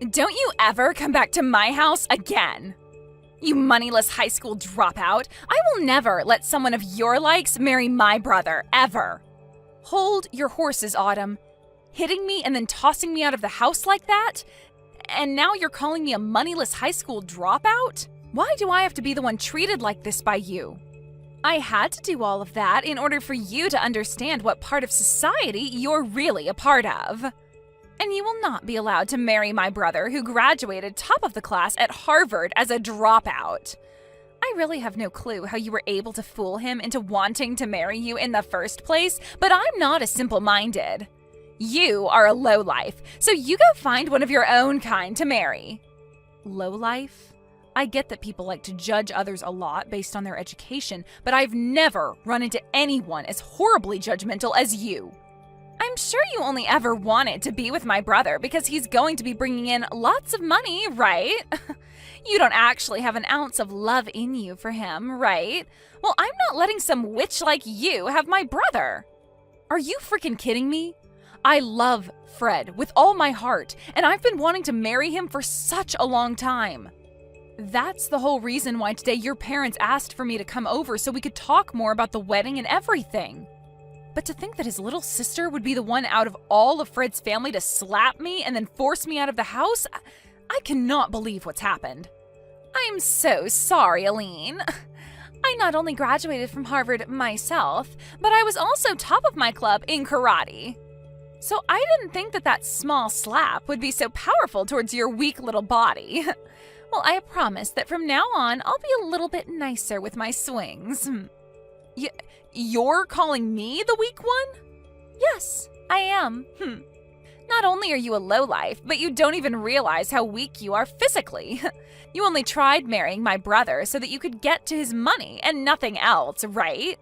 Don't you ever come back to my house again. You moneyless high school dropout. I will never let someone of your likes marry my brother, ever. Hold your horses, Autumn. Hitting me and then tossing me out of the house like that? And now you're calling me a moneyless high school dropout? Why do I have to be the one treated like this by you? I had to do all of that in order for you to understand what part of society you're really a part of. And you will not be allowed to marry my brother who graduated top of the class at Harvard as a dropout. I really have no clue how you were able to fool him into wanting to marry you in the first place, but I'm not as simple-minded. You are a lowlife, so you go find one of your own kind to marry. Lowlife? I get that people like to judge others a lot based on their education, but I've never run into anyone as horribly judgmental as you. I'm sure you only ever wanted to be with my brother because he's going to be bringing in lots of money, right? You don't actually have an ounce of love in you for him, right? Well, I'm not letting some witch like you have my brother. Are you freaking kidding me? I love Fred with all my heart, and I've been wanting to marry him for such a long time. That's the whole reason why today your parents asked for me to come over so we could talk more about the wedding and everything. But to think that his little sister would be the one out of all of Fred's family to slap me and then force me out of the house, I cannot believe what's happened. I'm so sorry, Aline. I not only graduated from Harvard myself, but I was also top of my club in karate. So I didn't think that that small slap would be so powerful towards your weak little body. Well, I promise that from now on, I'll be a little bit nicer with my swings. You're calling me the weak one? Yes, I am. Not only are you a lowlife, but you don't even realize how weak you are physically. You only tried marrying my brother so that you could get to his money and nothing else, right?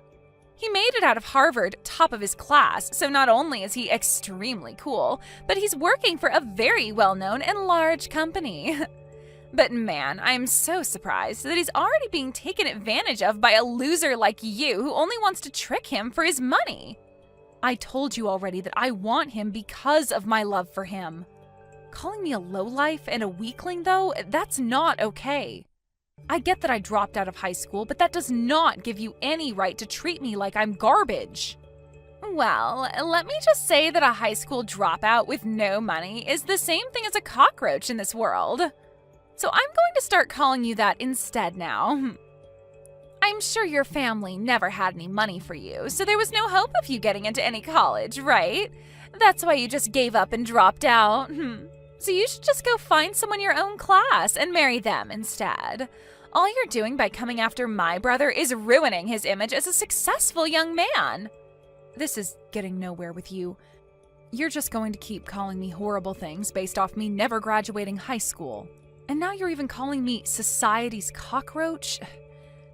He made it out of Harvard top of his class, so not only is he extremely cool, but he's working for a very well-known and large company. But man, I'm so surprised that he's already being taken advantage of by a loser like you who only wants to trick him for his money. I told you already that I want him because of my love for him. Calling me a lowlife and a weakling, though, that's not okay. I get that I dropped out of high school, but that does not give you any right to treat me like I'm garbage. Well, let me just say that a high school dropout with no money is the same thing as a cockroach in this world. So I'm going to start calling you that instead now. I'm sure your family never had any money for you, so there was no hope of you getting into any college, right? That's why you just gave up and dropped out. So you should just go find someone your own class and marry them instead. All you're doing by coming after my brother is ruining his image as a successful young man. This is getting nowhere with you. You're just going to keep calling me horrible things based off me never graduating high school. And now you're even calling me society's cockroach?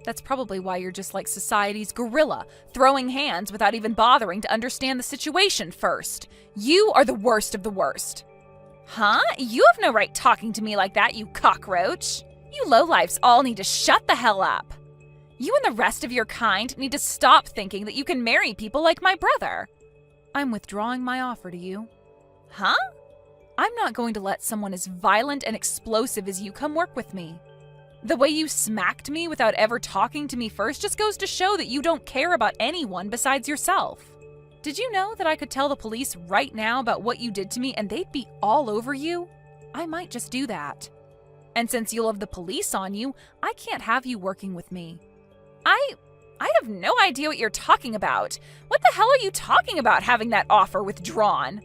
That's probably why you're just like society's gorilla, throwing hands without even bothering to understand the situation first. You are the worst of the worst. Huh? You have no right talking to me like that, you cockroach. You lowlifes all need to shut the hell up. You and the rest of your kind need to stop thinking that you can marry people like my brother. I'm withdrawing my offer to you. Huh? I'm not going to let someone as violent and explosive as you come work with me. The way you smacked me without ever talking to me first just goes to show that you don't care about anyone besides yourself. Did you know that I could tell the police right now about what you did to me and they'd be all over you? I might just do that. And since you'll have the police on you, I can't have you working with me. I have no idea what you're talking about. What the hell are you talking about having that offer withdrawn?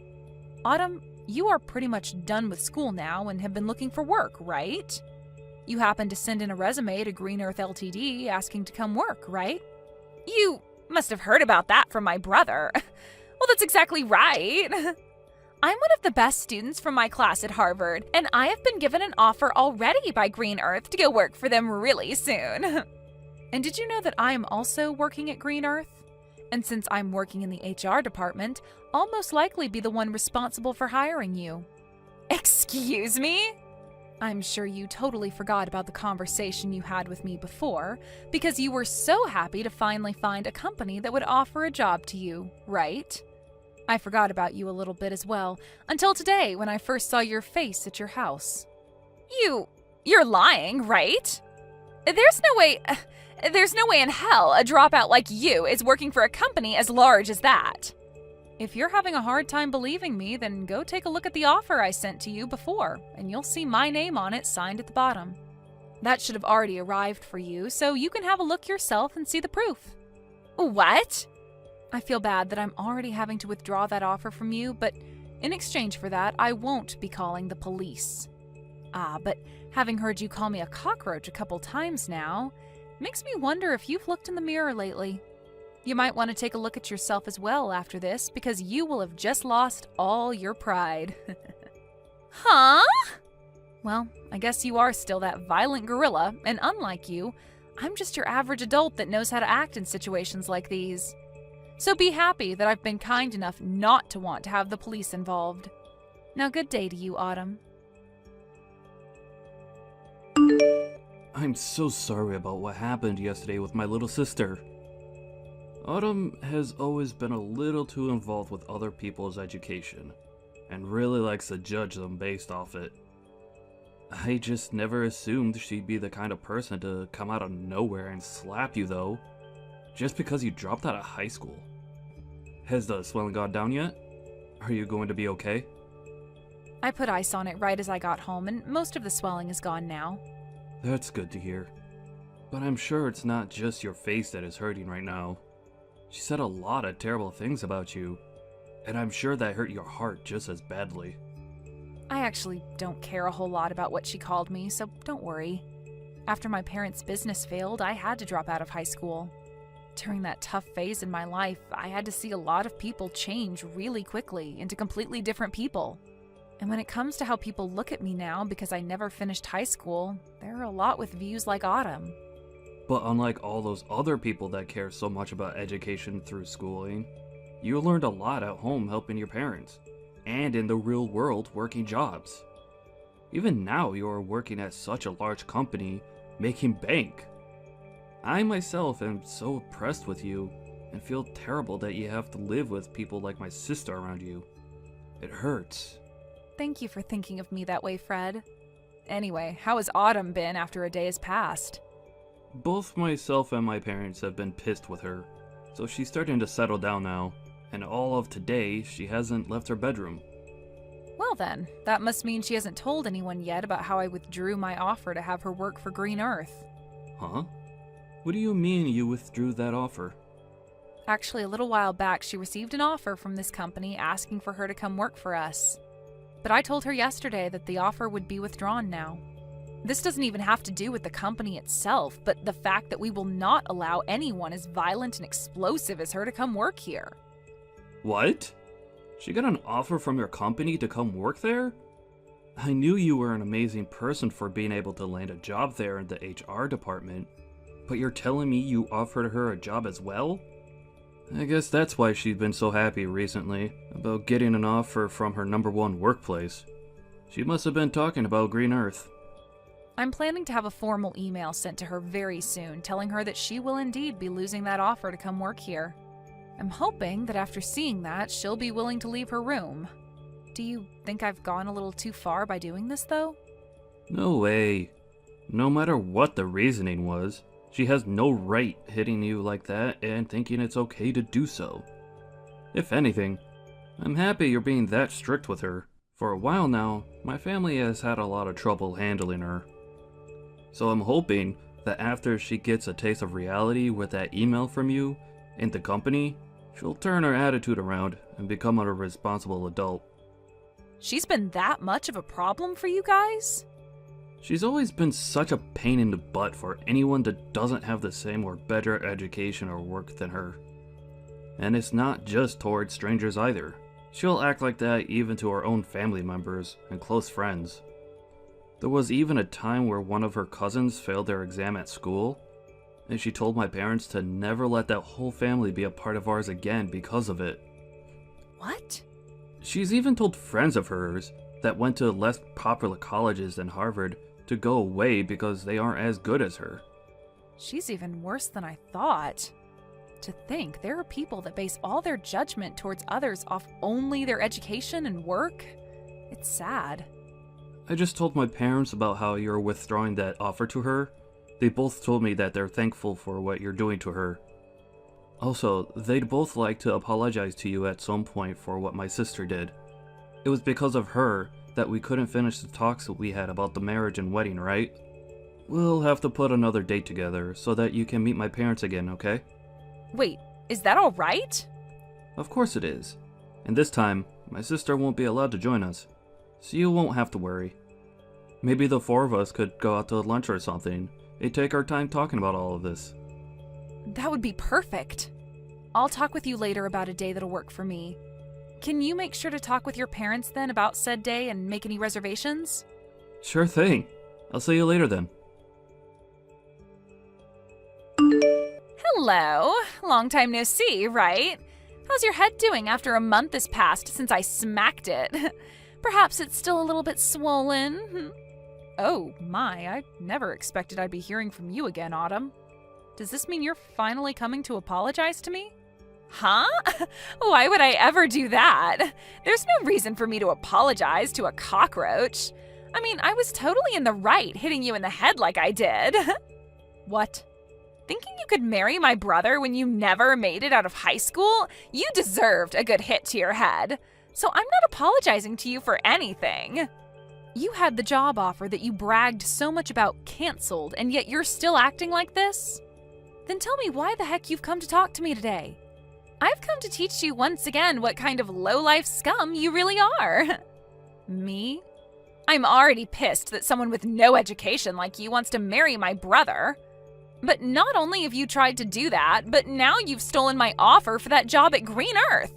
Autumn, you are pretty much done with school now and have been looking for work, right? You happened to send in a resume to Green Earth Ltd. Asking to come work, right? You must have heard about that from my brother. Well, that's exactly right. I'm one of the best students from my class at Harvard, and I have been given an offer already by Green Earth to go work for them really soon. And did you know that I am also working at Green Earth? And since I'm working in the HR department, I'll most likely be the one responsible for hiring you. Excuse me? I'm sure you totally forgot about the conversation you had with me before, because you were so happy to finally find a company that would offer a job to you, right? I forgot about you a little bit as well, until today when I first saw your face at your house. You're lying, right? There's no way in hell a dropout like you is working for a company as large as that. If you're having a hard time believing me, then go take a look at the offer I sent to you before, and you'll see my name on it signed at the bottom. That should have already arrived for you, so you can have a look yourself and see the proof. What? I feel bad that I'm already having to withdraw that offer from you, but in exchange for that, I won't be calling the police. But having heard you call me a cockroach a couple times now, makes me wonder if you've looked in the mirror lately. You might want to take a look at yourself as well after this, because you will have just lost all your pride. Huh? Well, I guess you are still that violent gorilla, and unlike you, I'm just your average adult that knows how to act in situations like these. So be happy that I've been kind enough not to want to have the police involved. Now, good day to you, Autumn. I'm so sorry about what happened yesterday with my little sister. Autumn has always been a little too involved with other people's education, and really likes to judge them based off it. I just never assumed she'd be the kind of person to come out of nowhere and slap you though, just because you dropped out of high school. Has the swelling gone down yet? Are you going to be okay? I put ice on it right as I got home, and most of the swelling is gone now. That's good to hear. But I'm sure it's not just your face that is hurting right now. She said a lot of terrible things about you, and I'm sure that hurt your heart just as badly. I actually don't care a whole lot about what she called me, so don't worry. After my parents' business failed, I had to drop out of high school. During that tough phase in my life, I had to see a lot of people change really quickly into completely different people. And when it comes to how people look at me now because I never finished high school, there are a lot with views like Autumn. But unlike all those other people that care so much about education through schooling, you learned a lot at home helping your parents, and in the real world working jobs. Even now you are working at such a large company, making bank. I myself am so impressed with you, and feel terrible that you have to live with people like my sister around you. It hurts. Thank you for thinking of me that way, Fred. Anyway, how has Autumn been after a day has passed? Both myself and my parents have been pissed with her, so she's starting to settle down now, and all of today she hasn't left her bedroom. Well then, that must mean she hasn't told anyone yet about how I withdrew my offer to have her work for Green Earth. Huh? What do you mean you withdrew that offer? Actually, a little while back she received an offer from this company asking for her to come work for us. But I told her yesterday that the offer would be withdrawn now. This doesn't even have to do with the company itself, but the fact that we will not allow anyone as violent and explosive as her to come work here. What? She got an offer from your company to come work there? I knew you were an amazing person for being able to land a job there in the HR department, but you're telling me you offered her a job as well? I guess that's why she's been so happy recently about getting an offer from her #1 workplace. She must have been talking about Green Earth. I'm planning to have a formal email sent to her very soon telling her that she will indeed be losing that offer to come work here. I'm hoping that after seeing that, she'll be willing to leave her room. Do you think I've gone a little too far by doing this, though? No way. No matter what the reasoning was, she has no right hitting you like that and thinking it's okay to do so. If anything, I'm happy you're being that strict with her. For a while now, my family has had a lot of trouble handling her. So I'm hoping that after she gets a taste of reality with that email from you and the company, she'll turn her attitude around and become a responsible adult. She's been that much of a problem for you guys? She's always been such a pain in the butt for anyone that doesn't have the same or better education or work than her. And it's not just towards strangers either. She'll act like that even to her own family members and close friends. There was even a time where one of her cousins failed their exam at school, and she told my parents to never let that whole family be a part of ours again because of it. What? She's even told friends of hers that went to less popular colleges than Harvard to go away because they aren't as good as her. She's even worse than I thought. To think there are people that base all their judgment towards others off only their education and work. It's sad. I just told my parents about how you're withdrawing that offer to her. They both told me that they're thankful for what you're doing to her. Also, they'd both like to apologize to you at some point for what my sister did. It was because of her that we couldn't finish the talks that we had about the marriage and wedding, right? We'll have to put another date together so that you can meet my parents again, okay? Wait, is that all right? Of course it is. And this time, my sister won't be allowed to join us, so you won't have to worry. Maybe the four of us could go out to lunch or something and take our time talking about all of this. That would be perfect. I'll talk with you later about a day that'll work for me. Can you make sure to talk with your parents then about said day and make any reservations? Sure thing. I'll see you later then. Hello. Long time no see, right? How's your head doing after a month has passed since I smacked it? Perhaps it's still a little bit swollen. Oh my, I never expected I'd be hearing from you again, Autumn. Does this mean you're finally coming to apologize to me? Huh? Why would I ever do that? There's no reason for me to apologize to a cockroach. I mean, I was totally in the right hitting you in the head like I did. What? Thinking you could marry my brother when you never made it out of high school? You deserved a good hit to your head. So I'm not apologizing to you for anything. You had the job offer that you bragged so much about canceled, and yet you're still acting like this? Then tell me why the heck you've come to talk to me today. I've come to teach you once again what kind of low-life scum you really are. Me? I'm already pissed that someone with no education like you wants to marry my brother. But not only have you tried to do that, but now you've stolen my offer for that job at Green Earth.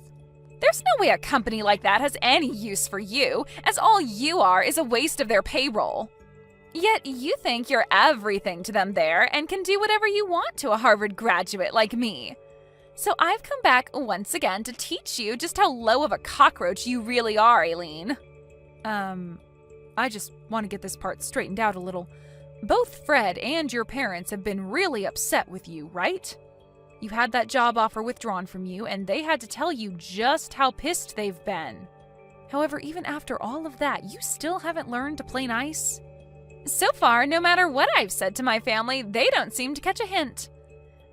There's no way a company like that has any use for you, as all you are is a waste of their payroll. Yet you think you're everything to them there and can do whatever you want to a Harvard graduate like me. So I've come back once again to teach you just how low of a cockroach you really are, Aileen. I just want to get this part straightened out a little. Both Fred and your parents have been really upset with you, right? You had that job offer withdrawn from you, and they had to tell you just how pissed they've been. However, even after all of that, you still haven't learned to play nice? So far, no matter what I've said to my family, they don't seem to catch a hint.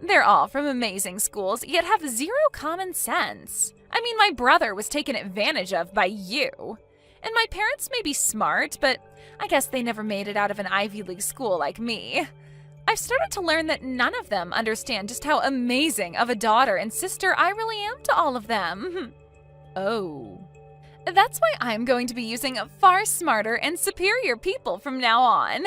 They're all from amazing schools, yet have zero common sense. I mean, my brother was taken advantage of by you. And my parents may be smart, but I guess they never made it out of an Ivy League school like me. I've started to learn that none of them understand just how amazing of a daughter and sister I really am to all of them. Oh. That's why I'm going to be using far smarter and superior people from now on.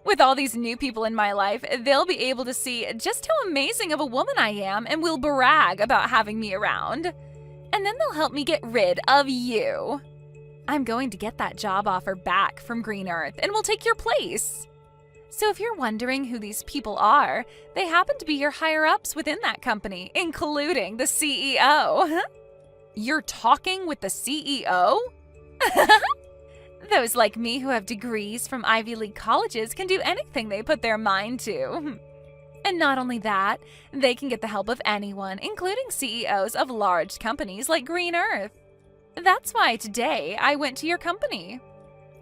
With all these new people in my life, they'll be able to see just how amazing of a woman I am and will brag about having me around. And then they'll help me get rid of you. I'm going to get that job offer back from Green Earth and will take your place. So if you're wondering who these people are, they happen to be your higher-ups within that company, including the CEO. You're talking with the CEO? Those like me who have degrees from Ivy League colleges can do anything they put their mind to. And not only that, they can get the help of anyone, including CEOs of large companies like Green Earth. That's why today I went to your company.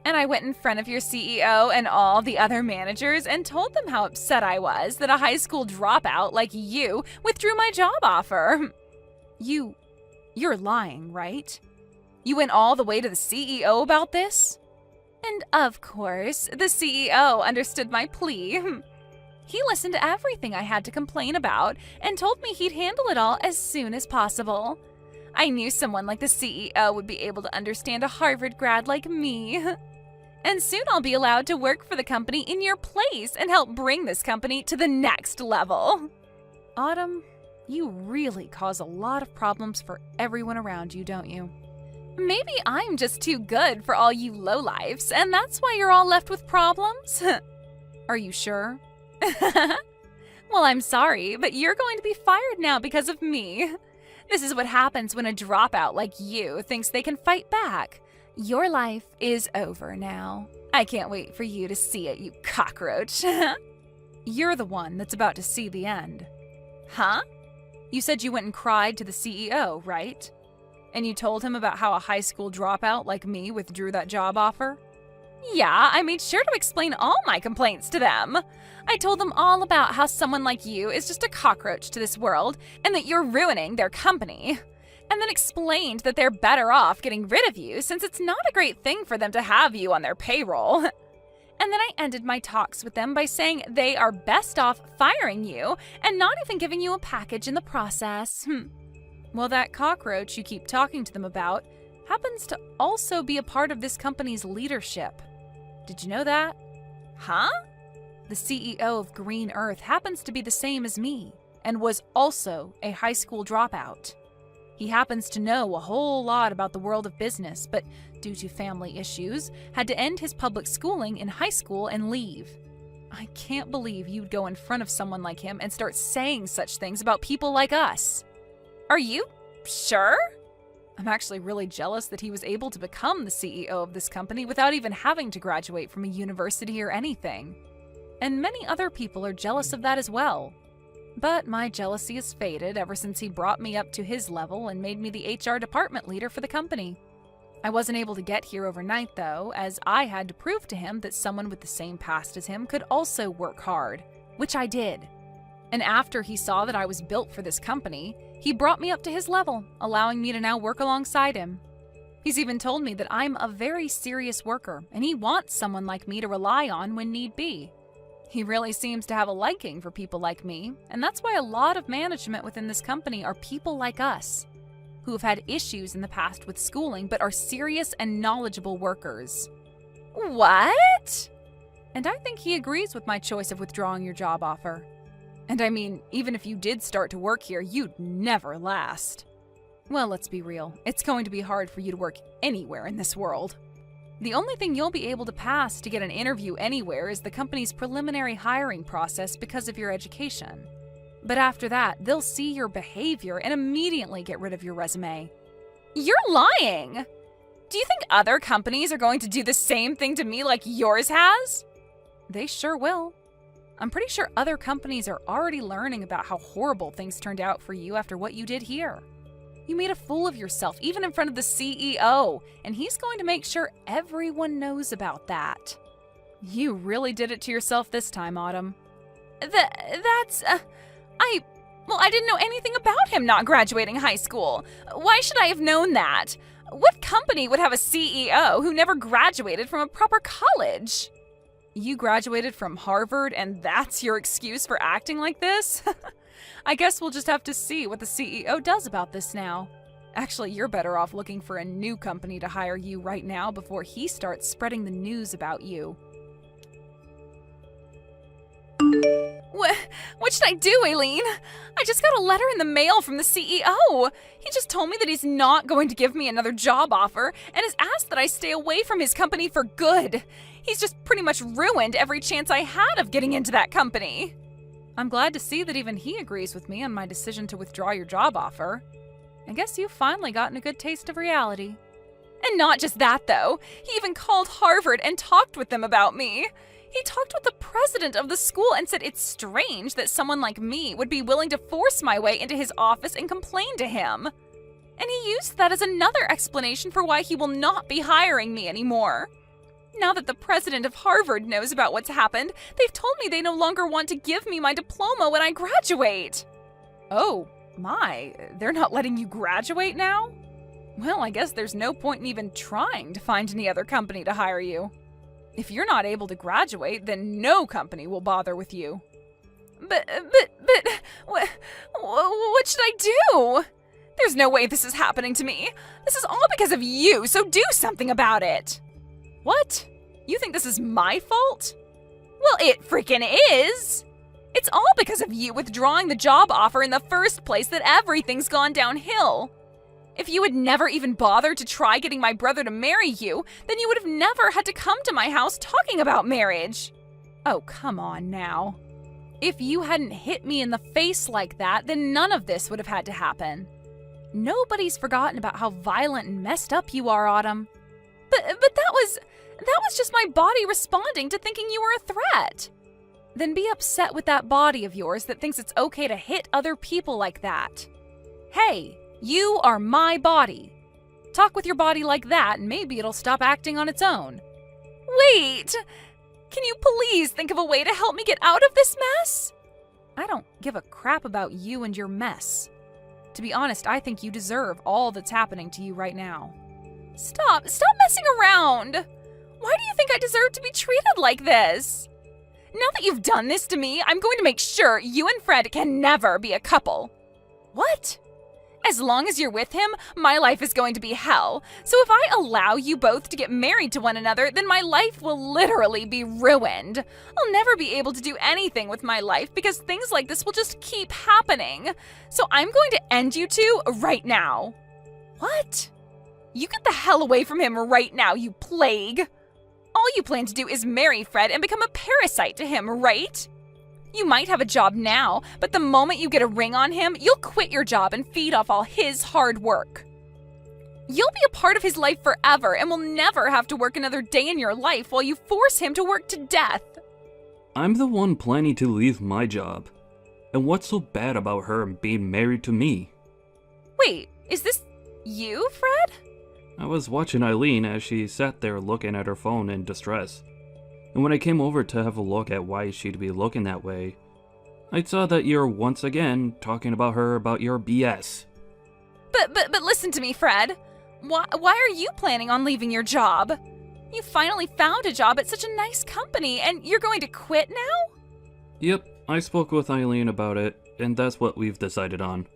And I went in front of your CEO and all the other managers and told them how upset I was that a high school dropout like you withdrew my job offer. You're lying, right? You went all the way to the CEO about this? And of course, the CEO understood my plea. He listened to everything I had to complain about and told me he'd handle it all as soon as possible. I knew someone like the CEO would be able to understand a Harvard grad like me. And soon I'll be allowed to work for the company in your place and help bring this company to the next level. Autumn, you really cause a lot of problems for everyone around you, don't you? Maybe I'm just too good for all you lowlifes, and that's why you're all left with problems? Are you sure? Well, I'm sorry, but you're going to be fired now because of me. This is what happens when a dropout like you thinks they can fight back. Your life is over now. I can't wait for you to see it, you cockroach. You're the one that's about to see the end. Huh? You said you went and cried to the CEO, right? And you told him about how a high school dropout like me withdrew that job offer? Yeah, I made sure to explain all my complaints to them. I told them all about how someone like you is just a cockroach to this world and that you're ruining their company. And then explained that they're better off getting rid of you since it's not a great thing for them to have you on their payroll. And then I ended my talks with them by saying they are best off firing you and not even giving you a package in the process. Well, that cockroach you keep talking to them about happens to also be a part of this company's leadership. Did you know that? Huh? The CEO of Green Earth happens to be the same as me and was also a high school dropout. He happens to know a whole lot about the world of business, but due to family issues, had to end his public schooling in high school and leave. I can't believe you'd go in front of someone like him and start saying such things about people like us. Are you sure? I'm actually really jealous that he was able to become the CEO of this company without even having to graduate from a university or anything. And many other people are jealous of that as well. But my jealousy has faded ever since he brought me up to his level and made me the HR department leader for the company. I wasn't able to get here overnight, though, as I had to prove to him that someone with the same past as him could also work hard, which I did. And after he saw that I was built for this company, he brought me up to his level, allowing me to now work alongside him. He's even told me that I'm a very serious worker, and he wants someone like me to rely on when need be. He really seems to have a liking for people like me, and that's why a lot of management within this company are people like us, who have had issues in the past with schooling but are serious and knowledgeable workers. What? And I think he agrees with my choice of withdrawing your job offer. And I mean, even if you did start to work here, you'd never last. Well, let's be real. It's going to be hard for you to work anywhere in this world. The only thing you'll be able to pass to get an interview anywhere is the company's preliminary hiring process because of your education. But after that, they'll see your behavior and immediately get rid of your resume. You're lying! Do you think other companies are going to do the same thing to me like yours has? They sure will. I'm pretty sure other companies are already learning about how horrible things turned out for you after what you did here. You made a fool of yourself, even in front of the CEO, and he's going to make sure everyone knows about that. You really did it to yourself this time, Autumn. I didn't know anything about him not graduating high school. Why should I have known that? What company would have a CEO who never graduated from a proper college? You graduated from Harvard, and that's your excuse for acting like this? I guess we'll just have to see what the CEO does about this now. Actually, you're better off looking for a new company to hire you right now before he starts spreading the news about you. What should I do, Aileen? I just got a letter in the mail from the CEO. He just told me that he's not going to give me another job offer and has asked that I stay away from his company for good. He's just pretty much ruined every chance I had of getting into that company. I'm glad to see that even he agrees with me on my decision to withdraw your job offer. I guess you've finally gotten a good taste of reality. And not just that, though. He even called Harvard and talked with them about me. He talked with the president of the school and said it's strange that someone like me would be willing to force my way into his office and complain to him. And he used that as another explanation for why he will not be hiring me anymore. Now that the president of Harvard knows about what's happened, they've told me they no longer want to give me my diploma when I graduate. Oh, my, they're not letting you graduate now? Well, I guess there's no point in even trying to find any other company to hire you. If you're not able to graduate, then no company will bother with you. But, what should I do? There's no way this is happening to me. This is all because of you, so do something about it. What? You think this is my fault? Well, it freaking is! It's all because of you withdrawing the job offer in the first place that everything's gone downhill. If you had never even bothered to try getting my brother to marry you, then you would have never had to come to my house talking about marriage. Oh, come on now. If you hadn't hit me in the face like that, then none of this would have had to happen. Nobody's forgotten about how violent and messed up you are, Autumn. But that was just my body responding to thinking you were a threat. then be upset with that body of yours that thinks it's okay to hit other people like that. Hey, you are my body. Talk with your body like that and maybe it'll stop acting on its own. Wait! Can you please think of a way to help me get out of this mess? I don't give a crap about you and your mess. To be honest, I think you deserve all that's happening to you right now. Stop messing around! Why do you think I deserve to be treated like this? Now that you've done this to me, I'm going to make sure you and Fred can never be a couple. What? As long as you're with him, my life is going to be hell. So if I allow you both to get married to one another, then my life will literally be ruined. I'll never be able to do anything with my life because things like this will just keep happening. So I'm going to end you two right now. What? You get the hell away from him right now, you plague. All you plan to do is marry Fred and become a parasite to him, right? You might have a job now, but the moment you get a ring on him, you'll quit your job and feed off all his hard work. You'll be a part of his life forever and will never have to work another day in your life while you force him to work to death. I'm the one planning to leave my job. And what's so bad about her being married to me? Wait, is this you, Fred? I was watching Eileen as she sat there looking at her phone in distress. And when I came over to have a look at why she'd be looking that way, I saw that you're once again talking about her about your BS. But listen to me, Fred. Why are you planning on leaving your job? You finally found a job at such a nice company, and you're going to quit now? Yep, I spoke with Eileen about it, and that's what we've decided on.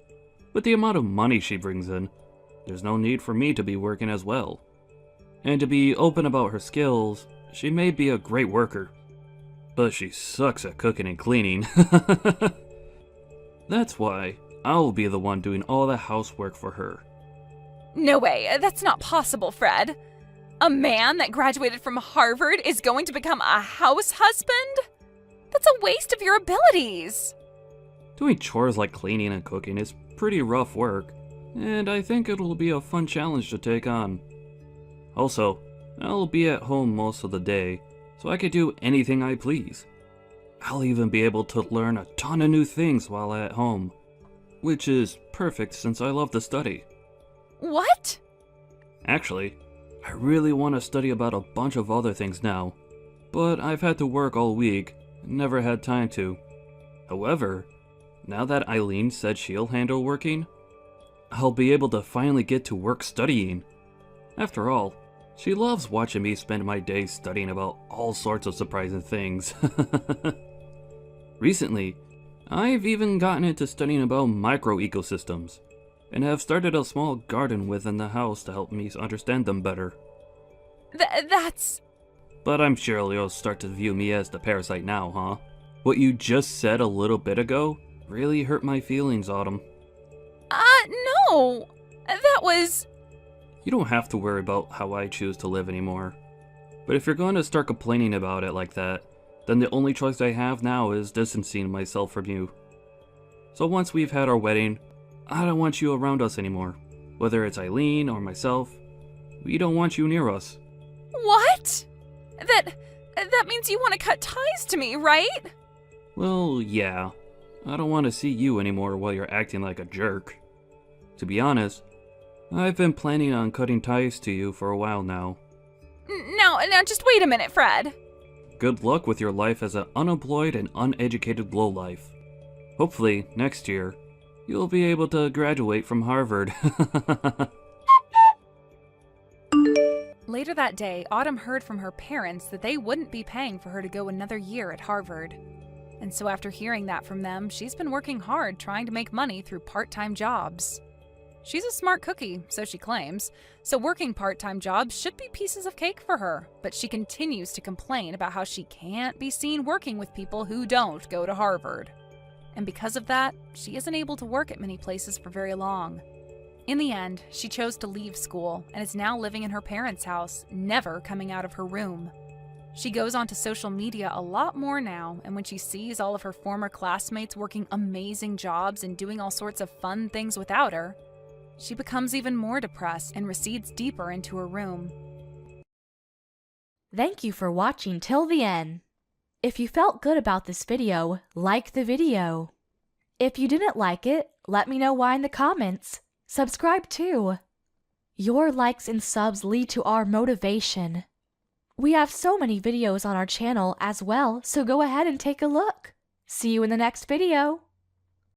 With the amount of money she brings in, there's no need for me to be working as well. And to be open about her skills, she may be a great worker, but she sucks at cooking and cleaning. That's why I'll be the one doing all the housework for her. No way, that's not possible, Fred. A man that graduated from Harvard is going to become a house husband? That's a waste of your abilities. Doing chores like cleaning and cooking is pretty rough work, and I think it'll be a fun challenge to take on. Also, I'll be at home most of the day, so I can do anything I please. I'll even be able to learn a ton of new things while at home, which is perfect since I love to study. What? Actually, I really want to study about a bunch of other things now, but I've had to work all week and never had time to. However, now that Eileen said she'll handle working, I'll be able to finally get to work studying. After all, she loves watching me spend my days studying about all sorts of surprising things. Recently, I've even gotten into studying about micro-ecosystems, and have started a small garden within the house to help me understand them better. That's... But I'm sure you'll start to view me as the parasite now, huh? What you just said a little bit ago really hurt my feelings, Autumn. No! That was... You don't have to worry about how I choose to live anymore. But if you're going to start complaining about it like that, then the only choice I have now is distancing myself from you. So once we've had our wedding, I don't want you around us anymore. Whether it's Eileen or myself, we don't want you near us. What? That means you want to cut ties to me, right? Well, yeah. I don't want to see you anymore while you're acting like a jerk. To be honest, I've been planning on cutting ties to you for a while now. Now, just wait a minute, Fred. Good luck with your life as an unemployed and uneducated lowlife. Hopefully, next year, you'll be able to graduate from Harvard. Later that day, Autumn heard from her parents that they wouldn't be paying for her to go another year at Harvard. And so after hearing that from them, she's been working hard trying to make money through part-time jobs. She's a smart cookie, so she claims, so working part-time jobs should be pieces of cake for her, but she continues to complain about how she can't be seen working with people who don't go to Harvard. And because of that, she isn't able to work at many places for very long. In the end, she chose to leave school and is now living in her parents' house, never coming out of her room. She goes onto social media a lot more now, and when she sees all of her former classmates working amazing jobs and doing all sorts of fun things without her, she becomes even more depressed and recedes deeper into her room. Thank you for watching till the end. If you felt good about this video, like the video. If you didn't like it, let me know why in the comments. Subscribe too. Your likes and subs lead to our motivation. We have so many videos on our channel as well, so go ahead and take a look. See you in the next video.